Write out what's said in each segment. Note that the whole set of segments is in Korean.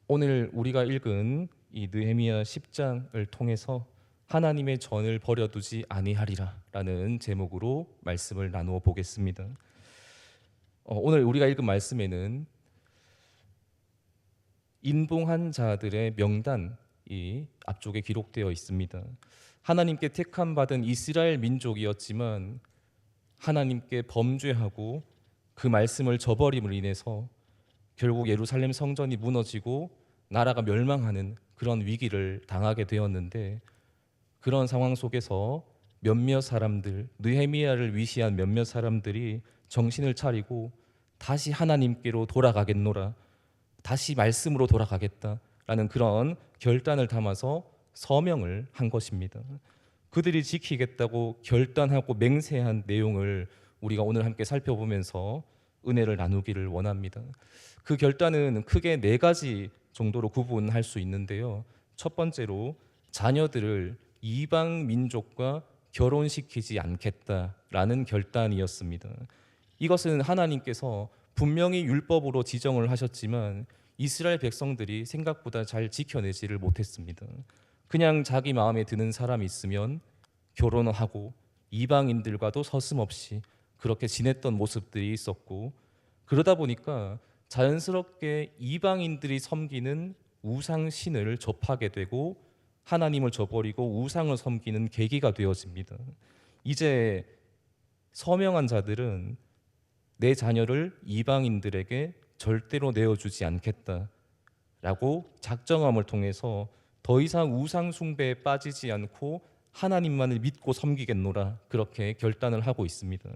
오늘 우리가 읽은 이 느헤미야 10장을 통해서 하나님의 전을 버려두지 아니하리라라는 제목으로 말씀을 나누어 보겠습니다. 오늘 우리가 읽은 말씀에는 인봉한 자들의 명단이 앞쪽에 기록되어 있습니다. 하나님께 택함 받은 이스라엘 민족이었지만 하나님께 범죄하고 그 말씀을 저버림을 인해서 결국 예루살렘 성전이 무너지고 나라가 멸망하는 그런 위기를 당하게 되었는데, 그런 상황 속에서 몇몇 사람들, 느헤미야를 위시한 몇몇 사람들이 정신을 차리고 다시 하나님께로 돌아가겠노라, 다시 말씀으로 돌아가겠다라는 그런 결단을 담아서 서명을 한 것입니다. 그들이 지키겠다고 결단하고 맹세한 내용을 우리가 오늘 함께 살펴보면서 은혜를 나누기를 원합니다. 그 결단은 크게 네 가지 정도로 구분할 수 있는데요. 첫 번째로 자녀들을 이방 민족과 결혼시키지 않겠다라는 결단이었습니다. 이것은 하나님께서 분명히 율법으로 지정을 하셨지만 이스라엘 백성들이 생각보다 잘 지켜내지를 못했습니다. 그냥 자기 마음에 드는 사람이 있으면 결혼을 하고 이방인들과도 서슴없이 그렇게 지냈던 모습들이 있었고, 그러다 보니까 자연스럽게 이방인들이 섬기는 우상신을 접하게 되고 하나님을 저버리고 우상을 섬기는 계기가 되어집니다. 이제 서명한 자들은 내 자녀를 이방인들에게 절대로 내어주지 않겠다라고 작정함을 통해서 더 이상 우상 숭배에 빠지지 않고 하나님만을 믿고 섬기겠노라, 그렇게 결단을 하고 있습니다.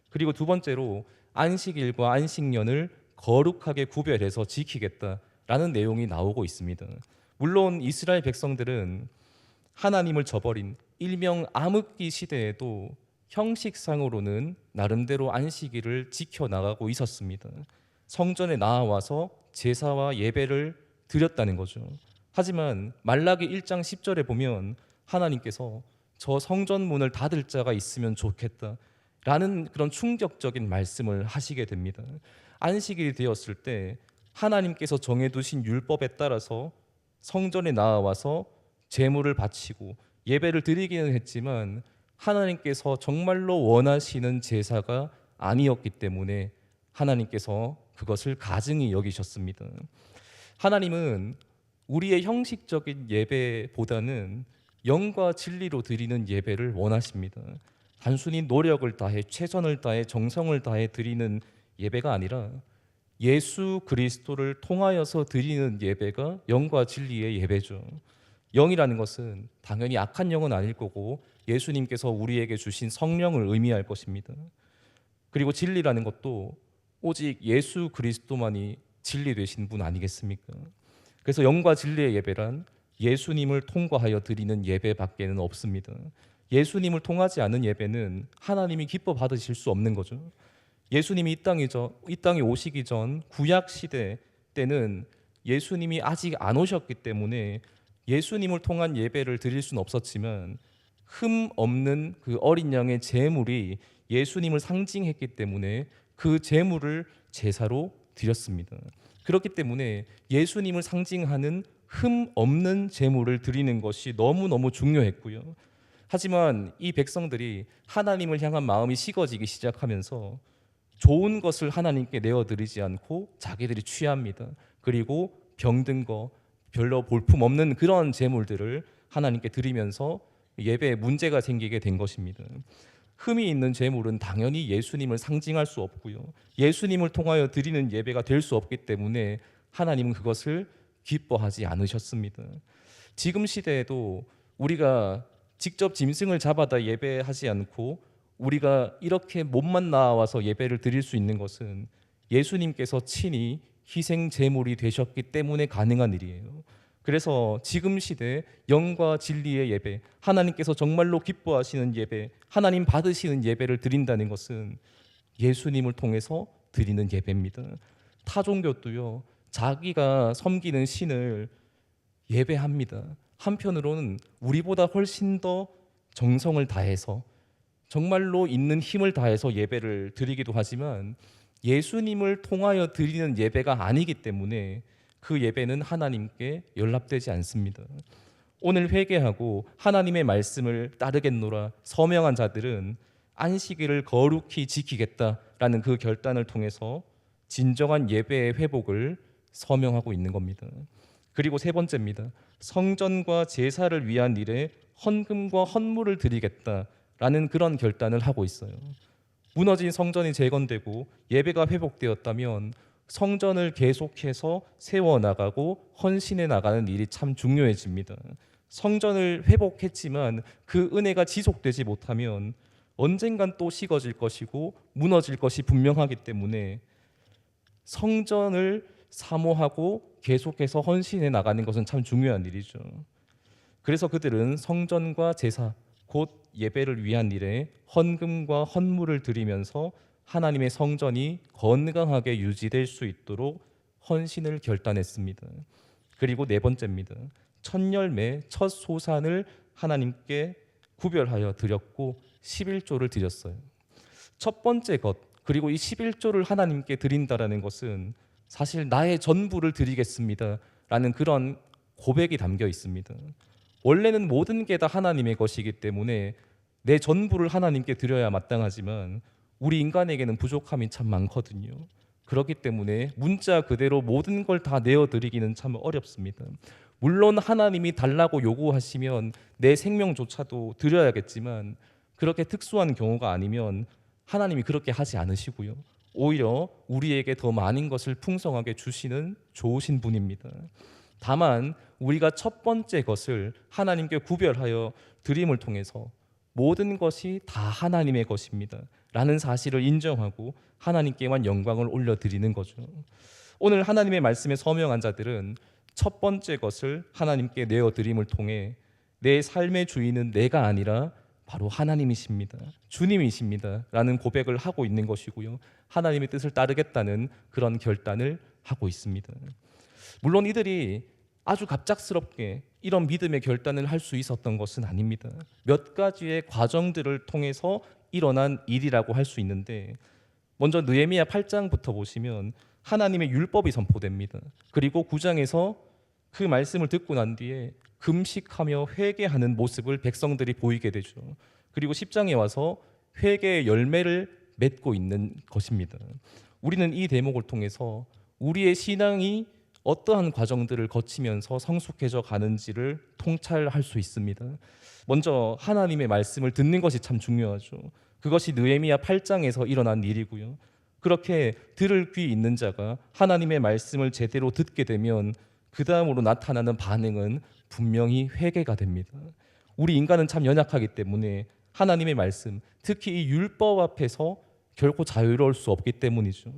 그리고 두 번째로 안식일과 안식년을 거룩하게 구별해서 지키겠다라는 내용이 나오고 있습니다. 물론 이스라엘 백성들은 하나님을 저버린 일명 암흑기 시대에도 형식상으로는 나름대로 안식일을 지켜나가고 있었습니다. 성전에 나와서 제사와 예배를 드렸다는 거죠. 하지만 말라기 1장 10절에 보면 하나님께서 저 성전 문을 닫을 자가 있으면 좋겠다 라는 그런 충격적인 말씀을 하시게 됩니다. 안식일이 되었을 때 하나님께서 정해두신 율법에 따라서 성전에 나와서 제물을 바치고 예배를 드리기는 했지만 하나님께서 정말로 원하시는 제사가 아니었기 때문에 하나님께서 그것을 가증히 여기셨습니다. 하나님은 우리의 형식적인 예배보다는 영과 진리로 드리는 예배를 원하십니다. 단순히 노력을 다해 최선을 다해 정성을 다해 드리는 예배가 아니라 예수 그리스도를 통하여서 드리는 예배가 영과 진리의 예배죠. 영이라는 것은 당연히 악한 영은 아닐 거고 예수님께서 우리에게 주신 성령을 의미할 것입니다. 그리고 진리라는 것도 오직 예수 그리스도만이 진리 되신 분 아니겠습니까? 그래서 영과 진리의 예배란 예수님을 통과하여 드리는 예배밖에는 없습니다. 예수님을 통하지 않은 예배는 하나님이 기뻐 받으실 수 없는 거죠. 예수님이 이 땅에 오시기 전 구약 시대 때는 예수님이 아직 안 오셨기 때문에 예수님을 통한 예배를 드릴 수는 없었지만 흠 없는 그 어린 양의 제물이 예수님을 상징했기 때문에 그 제물을 제사로 드렸습니다. 그렇기 때문에 예수님을 상징하는 흠 없는 제물을 드리는 것이 너무너무 중요했고요. 하지만 이 백성들이 하나님을 향한 마음이 식어지기 시작하면서 좋은 것을 하나님께 내어드리지 않고 자기들이 취합니다. 그리고 병든 거, 별로 볼품 없는 그런 제물들을 하나님께 드리면서 예배에 문제가 생기게 된 것입니다. 흠이 있는 제물은 당연히 예수님을 상징할 수 없고요. 예수님을 통하여 드리는 예배가 될 수 없기 때문에 하나님은 그것을 기뻐하지 않으셨습니다. 지금 시대에도 우리가 직접 짐승을 잡아다 예배하지 않고 우리가 이렇게 몸만 나와서 예배를 드릴 수 있는 것은 예수님께서 친히 희생 제물이 되셨기 때문에 가능한 일이에요. 그래서 지금 시대 영과 진리의 예배, 하나님께서 정말로 기뻐하시는 예배, 하나님 받으시는 예배를 드린다는 것은 예수님을 통해서 드리는 예배입니다. 타 종교도요, 자기가 섬기는 신을 예배합니다. 한편으로는 우리보다 훨씬 더 정성을 다해서 정말로 있는 힘을 다해서 예배를 드리기도 하지만 예수님을 통하여 드리는 예배가 아니기 때문에 그 예배는 하나님께 연락되지 않습니다. 오늘 회개하고 하나님의 말씀을 따르겠노라 서명한 자들은 안식일을 거룩히 지키겠다라는 그 결단을 통해서 진정한 예배의 회복을 서명하고 있는 겁니다. 그리고 세 번째입니다. 성전과 제사를 위한 일에 헌금과 헌물을 드리겠다라는 그런 결단을 하고 있어요. 무너진 성전이 재건되고 예배가 회복되었다면 성전을 계속해서 세워나가고 헌신해 나가는 일이 참 중요해집니다. 성전을 회복했지만 그 은혜가 지속되지 못하면 언젠간 또 식어질 것이고 무너질 것이 분명하기 때문에 성전을 사모하고 계속해서 헌신해 나가는 것은 참 중요한 일이죠. 그래서 그들은 성전과 제사, 곧 예배를 위한 일에 헌금과 헌물을 드리면서 하나님의 성전이 건강하게 유지될 수 있도록 헌신을 결단했습니다. 그리고 네 번째입니다. 첫 열매, 첫 소산을 하나님께 구별하여 드렸고 11조를 드렸어요. 첫 번째 것, 그리고 이 11조를 하나님께 드린다라는 것은 사실 나의 전부를 드리겠습니다라는 그런 고백이 담겨 있습니다. 원래는 모든 게 다 하나님의 것이기 때문에 내 전부를 하나님께 드려야 마땅하지만 우리 인간에게는 부족함이 참 많거든요. 그렇기 때문에 문자 그대로 모든 걸 다 내어드리기는 참 어렵습니다. 물론 하나님이 달라고 요구하시면 내 생명조차도 드려야겠지만 그렇게 특수한 경우가 아니면 하나님이 그렇게 하지 않으시고요. 오히려 우리에게 더 많은 것을 풍성하게 주시는 좋으신 분입니다. 다만 우리가 첫 번째 것을 하나님께 구별하여 드림을 통해서 모든 것이 다 하나님의 것입니다 라는 사실을 인정하고 하나님께만 영광을 올려드리는 거죠. 오늘 하나님의 말씀에 서명한 자들은 첫 번째 것을 하나님께 내어드림을 통해 내 삶의 주인은 내가 아니라 바로 하나님이십니다, 주님이십니다 라는 고백을 하고 있는 것이고요. 하나님의 뜻을 따르겠다는 그런 결단을 하고 있습니다. 물론 이들이 아주 갑작스럽게 이런 믿음의 결단을 할 수 있었던 것은 아닙니다. 몇 가지의 과정들을 통해서 일어난 일이라고 할 수 있는데, 먼저 느헤미야 8장부터 보시면 하나님의 율법이 선포됩니다. 그리고 9장에서 그 말씀을 듣고 난 뒤에 금식하며 회개하는 모습을 백성들이 보이게 되죠. 그리고 10장에 와서 회개의 열매를 맺고 있는 것입니다. 우리는 이 대목을 통해서 우리의 신앙이 어떠한 과정들을 거치면서 성숙해져 가는지를 통찰할 수 있습니다. 먼저 하나님의 말씀을 듣는 것이 참 중요하죠. 그것이 느헤미야 8장에서 일어난 일이고요. 그렇게 들을 귀 있는 자가 하나님의 말씀을 제대로 듣게 되면 그 다음으로 나타나는 반응은 분명히 회개가 됩니다. 우리 인간은 참 연약하기 때문에 하나님의 말씀, 특히 이 율법 앞에서 결코 자유로울 수 없기 때문이죠.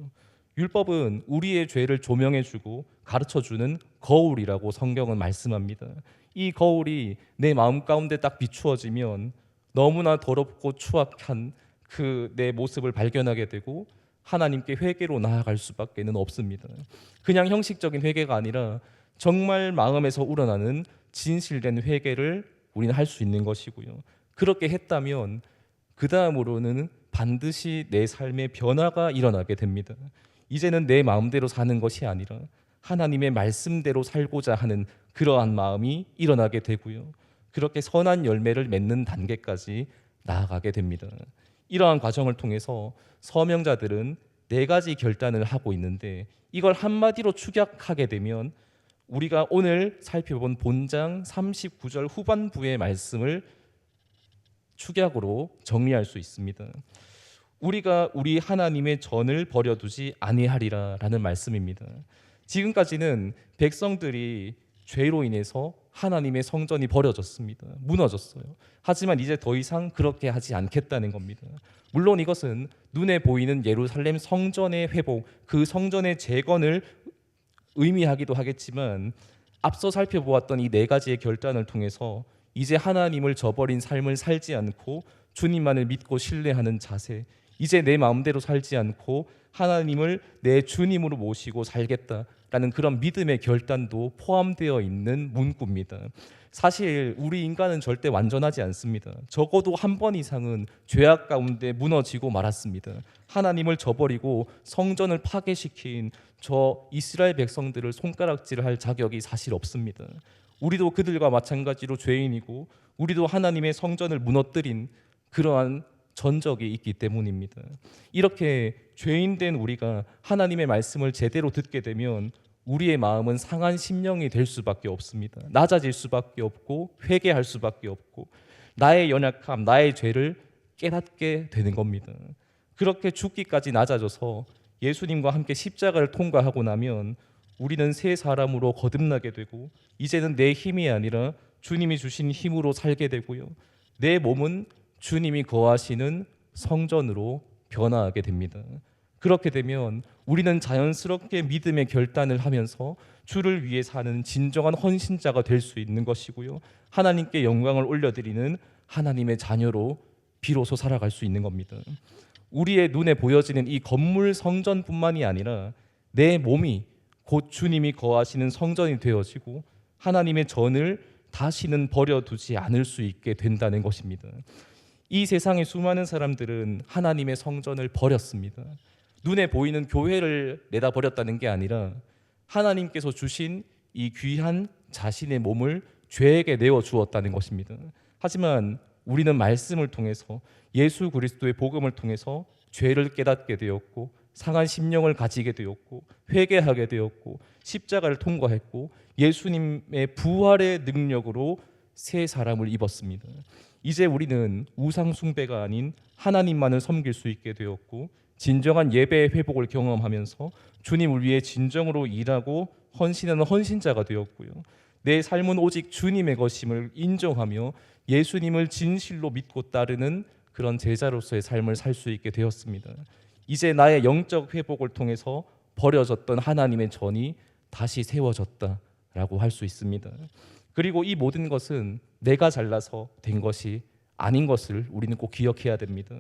율법은 우리의 죄를 조명해주고 가르쳐주는 거울이라고 성경은 말씀합니다. 이 거울이 내 마음 가운데 딱 비추어지면 너무나 더럽고 추악한 그 내 모습을 발견하게 되고 하나님께 회개로 나아갈 수밖에 없습니다. 그냥 형식적인 회개가 아니라 정말 마음에서 우러나는 진실된 회개를 우리는 할 수 있는 것이고요. 그렇게 했다면 그 다음으로는 반드시 내 삶의 변화가 일어나게 됩니다. 이제는 내 마음대로 사는 것이 아니라 하나님의 말씀대로 살고자 하는 그러한 마음이 일어나게 되고요. 그렇게 선한 열매를 맺는 단계까지 나아가게 됩니다. 이러한 과정을 통해서 서명자들은 네 가지 결단을 하고 있는데, 이걸 한마디로 축약하게 되면 우리가 오늘 살펴본 본장 39절 후반부의 말씀을 축약으로 정리할 수 있습니다. 우리가 우리 하나님의 전을 버려두지 아니하리라라는 말씀입니다. 지금까지는 백성들이 죄로 인해서 하나님의 성전이 버려졌습니다. 무너졌어요. 하지만 이제 더 이상 그렇게 하지 않겠다는 겁니다. 물론 이것은 눈에 보이는 예루살렘 성전의 회복, 그 성전의 재건을 의미하기도 하겠지만 앞서 살펴보았던 이 네 가지의 결단을 통해서 이제 하나님을 저버린 삶을 살지 않고 주님만을 믿고 신뢰하는 자세, 이제 내 마음대로 살지 않고 하나님을 내 주님으로 모시고 살겠다라는 그런 믿음의 결단도 포함되어 있는 문구입니다. 사실 우리 인간은 절대 완전하지 않습니다. 적어도 한 번 이상은 죄악 가운데 무너지고 말았습니다. 하나님을 저버리고 성전을 파괴시킨 저 이스라엘 백성들을 손가락질할 자격이 사실 없습니다. 우리도 그들과 마찬가지로 죄인이고 우리도 하나님의 성전을 무너뜨린 그러한 전적이 있기 때문입니다. 이렇게 죄인된 우리가 하나님의 말씀을 제대로 듣게 되면 우리의 마음은 상한 심령이 될 수밖에 없습니다. 낮아질 수밖에 없고 회개할 수밖에 없고 나의 연약함, 나의 죄를 깨닫게 되는 겁니다. 그렇게 죽기까지 낮아져서 예수님과 함께 십자가를 통과하고 나면 우리는 새 사람으로 거듭나게 되고 이제는 내 힘이 아니라 주님이 주신 힘으로 살게 되고요. 내 몸은 주님이 거하시는 성전으로 변화하게 됩니다. 그렇게 되면 우리는 자연스럽게 믿음의 결단을 하면서 주를 위해 사는 진정한 헌신자가 될 수 있는 것이고요. 하나님께 영광을 올려드리는 하나님의 자녀로 비로소 살아갈 수 있는 겁니다. 우리의 눈에 보여지는 이 건물 성전뿐만이 아니라 내 몸이 곧 주님이 거하시는 성전이 되어지고 하나님의 전을 다시는 버려두지 않을 수 있게 된다는 것입니다. 이 세상의 수많은 사람들은 하나님의 성전을 버렸습니다. 눈에 보이는 교회를 내다버렸다는 게 아니라 하나님께서 주신 이 귀한 자신의 몸을 죄에게 내어주었다는 것입니다. 하지만 우리는 말씀을 통해서 예수 그리스도의 복음을 통해서 죄를 깨닫게 되었고 상한 심령을 가지게 되었고 회개하게 되었고 십자가를 통과했고 예수님의 부활의 능력으로 새 사람을 입었습니다. 이제 우리는 우상 숭배가 아닌 하나님만을 섬길 수 있게 되었고 진정한 예배의 회복을 경험하면서 주님을 위해 진정으로 일하고 헌신하는 헌신자가 되었고요. 내 삶은 오직 주님의 것임을 인정하며 예수님을 진실로 믿고 따르는 그런 제자로서의 삶을 살 수 있게 되었습니다. 이제 나의 영적 회복을 통해서 버려졌던 하나님의 전이 다시 세워졌다라고 할 수 있습니다. 그리고 이 모든 것은 내가 잘나서 된 것이 아닌 것을 우리는 꼭 기억해야 됩니다.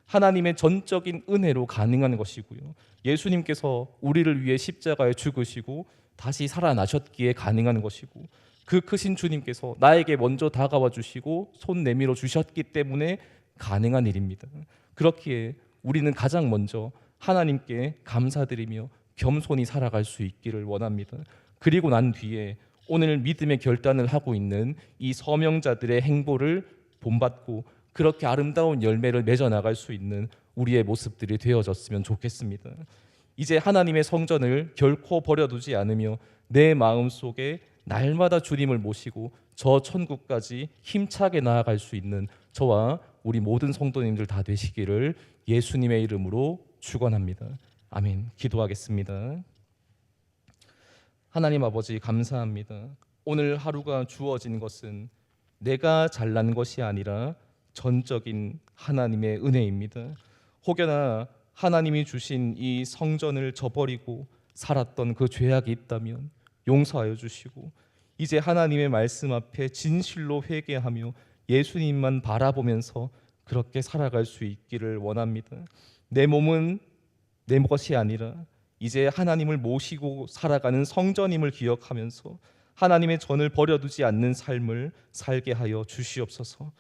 하나님의 전적인 은혜로 가능한 것이고요. 예수님께서 우리를 위해 십자가에 죽으시고 다시 살아나셨기에 가능한 것이고 그 크신 주님께서 나에게 먼저 다가와 주시고 손 내밀어 주셨기 때문에 가능한 일입니다. 그렇기에 우리는 가장 먼저 하나님께 감사드리며 겸손히 살아갈 수 있기를 원합니다. 그리고 난 뒤에 오늘 믿음의 결단을 하고 있는 이 서명자들의 행보를 본받고 그렇게 아름다운 열매를 맺어 나갈 수 있는 우리의 모습들이 되어졌으면 좋겠습니다. 이제 하나님의 성전을 결코 버려두지 않으며 내 마음속에 날마다 주님을 모시고 저 천국까지 힘차게 나아갈 수 있는 저와 우리 모든 성도님들 다 되시기를 예수님의 이름으로 축원합니다. 아멘. 기도하겠습니다. 하나님 아버지 감사합니다. 오늘 하루가 주어진 것은 내가 잘난 것이 아니라 전적인 하나님의 은혜입니다. 혹여나 하나님이 주신 이 성전을 저버리고 살았던 그 죄악이 있다면 용서하여 주시고 이제 하나님의 말씀 앞에 진실로 회개하며 예수님만 바라보면서 그렇게 살아갈 수 있기를 원합니다. 내 몸은 내 것이 아니라 이제 하나님을 모시고 살아가는 성전임을 기억하면서 하나님의 전을 버려두지 않는 삶을 살게 하여 주시옵소서.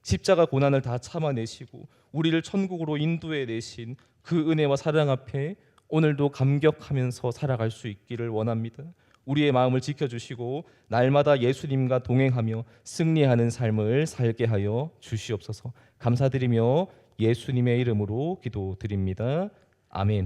십자가 고난을 다 참아내시고 우리를 천국으로 인도해 내신 그 은혜와 사랑 앞에 오늘도 감격하면서 살아갈 수 있기를 원합니다. 우리의 마음을 지켜주시고 날마다 예수님과 동행하며 승리하는 삶을 살게 하여 주시옵소서. 감사드리며 예수님의 이름으로 기도드립니다. 아멘.